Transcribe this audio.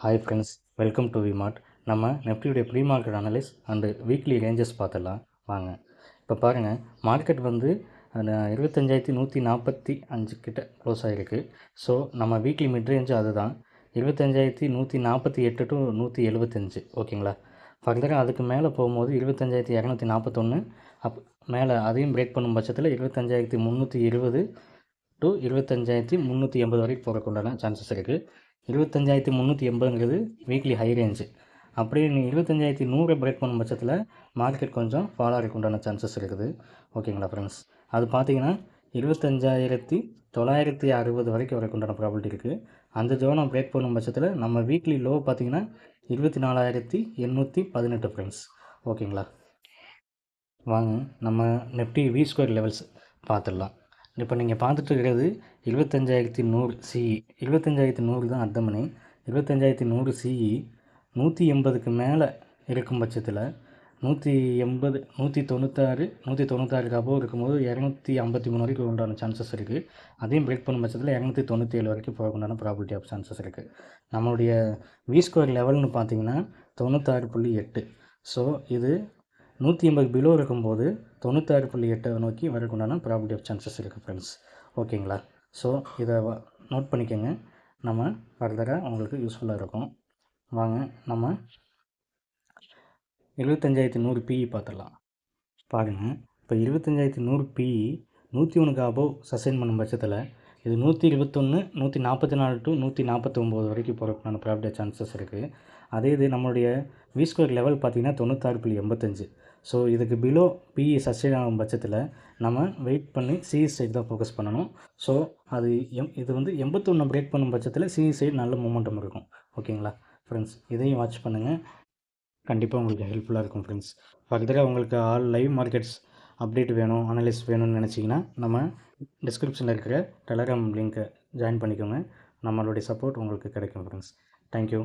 Hi friends, welcome to VMart. நம்ம நெஃப்டியுடைய pre market analyse and weekly ranges பார்த்துடலாம் வாங்க. இப்போ பாருங்கள், மார்க்கெட் வந்து 25,145 கிட்ட க்ளோஸ் ஆகிருக்கு. ஸோ நம்ம வீக்லி மிட் ரேஞ்சு அதுதான் 25,148 டு 175. ஓகேங்களா? ஃபர்தராக அதுக்கு மேலே போகும்போது 25,241 மேலே அதையும் பிரேக் பண்ணும் பட்சத்தில் 25,320 டு 25,380 வரைக்கும் போகிறதுக்குண்டான சான்சஸ் இருக்குது. 25,380ங்கிறது வீக்லி ஹை ரேஞ்சு. அப்படியே நீங்கள் 25,100 பிரேக் பண்ணும் பட்சத்தில் மார்க்கெட் கொஞ்சம் ஃபால் ஆகிறதுக்கு உண்டான சான்சஸ் இருக்குது. ஓகேங்களா ஃப்ரெண்ட்ஸ்? அது பார்த்தீங்கன்னா 25,960 வரைக்கும் வரக்கு உண்டான ப்ராபிலிட்டி இருக்குது. அந்த ஜோனை பிரேக் பண்ணும் பட்சத்தில் நம்ம வீக்லி லோ பார்த்தீங்கன்னா 24,818 ஃப்ரெண்ட்ஸ். ஓகேங்களா? வாங்க நம்ம நெஃப்டி வி ஸ்கொயர் லெவல்ஸ் பார்த்துடலாம். இப்போ நீங்கள் பார்த்துட்டு இருக்கிறது 25,100 சிஇ. 25,100 தான் அர்த்தமணி. 25,100 சிஇ 180க்கு மேலே இருக்கும் பட்சத்தில் 180, 196, 196க்கு அபோவ் இருக்கும்போது 253 வரைக்கும் உண்டான சான்சஸ் இருக்குது. அதையும் பிரேக் பண்ணும் பட்சத்தில் 297 வரைக்கும் போக உண்டான ப்ராபிலிட்டி ஆஃப் சான்சஸ் இருக்குது. நம்மளுடைய வி ஸ்கொயர் லெவல்னு பார்த்தீங்கன்னா 96.8. ஸோ இது 180 பிலோ இருக்கும்போது 96.8 நோக்கி வரக்குண்டான ப்ராபிலிட்டி ஆஃப் சான்சஸ் இருக்குது ஃப்ரெண்ட்ஸ். ஓகேங்களா? ஸோ இதை நோட் பண்ணிக்கோங்க. நம்ம ஃபர்தராக உங்களுக்கு யூஸ்ஃபுல்லாக இருக்கும். வாங்க நம்ம 25,100 பிஇ பார்த்துடலாம். பாருங்கள், இப்போ 25,100 பிஇ 101க்கு அபோவ் சஸ்டெயின் பண்ணும் பட்சத்தில் இது 121, 144 டு 149 வரைக்கும் போகிறதுக்கான ப்ராபிலிட்டி சான்சஸ் இருக்குது. அதே இது நம்மளுடைய வி ஸ்கொயர் லெவல் பார்த்திங்கன்னா 96.85. ஸோ இதுக்கு பிலோ பிஇ சஸ்டெயின் ஆகும் பட்சத்தில் நம்ம வெயிட் பண்ணி சிஇ சைடு தான் ஃபோக்கஸ் பண்ணணும். ஸோ அது இது வந்து 81 பிரேக் பண்ணும் பட்சத்தில் சிஇ சைடு நல்ல மூமெண்டம் இருக்கும். ஓகேங்களா ஃப்ரெண்ட்ஸ்? இதையும் வாட்ச் பண்ணுங்கள். கண்டிப்பாக உங்களுக்கு ஹெல்ப்ஃபுல்லாக இருக்கும் ஃப்ரெண்ட்ஸ். ஃபர்தராக உங்களுக்கு ஆல் லைவ் மார்க்கெட்ஸ் அப்டேட் வேணும், அனலைஸ் வேணும்னு நினச்சிங்கன்னா நம்ம டிஸ்கிரிப்ஷனில் இருக்கிற டெலகிராம் லிங்க்கை ஜாயின் பண்ணிக்கோங்க. நம்மளுடைய சப்போர்ட் உங்களுக்கு கிடைக்கும் ஃப்ரெண்ட்ஸ். தேங்க்யூ.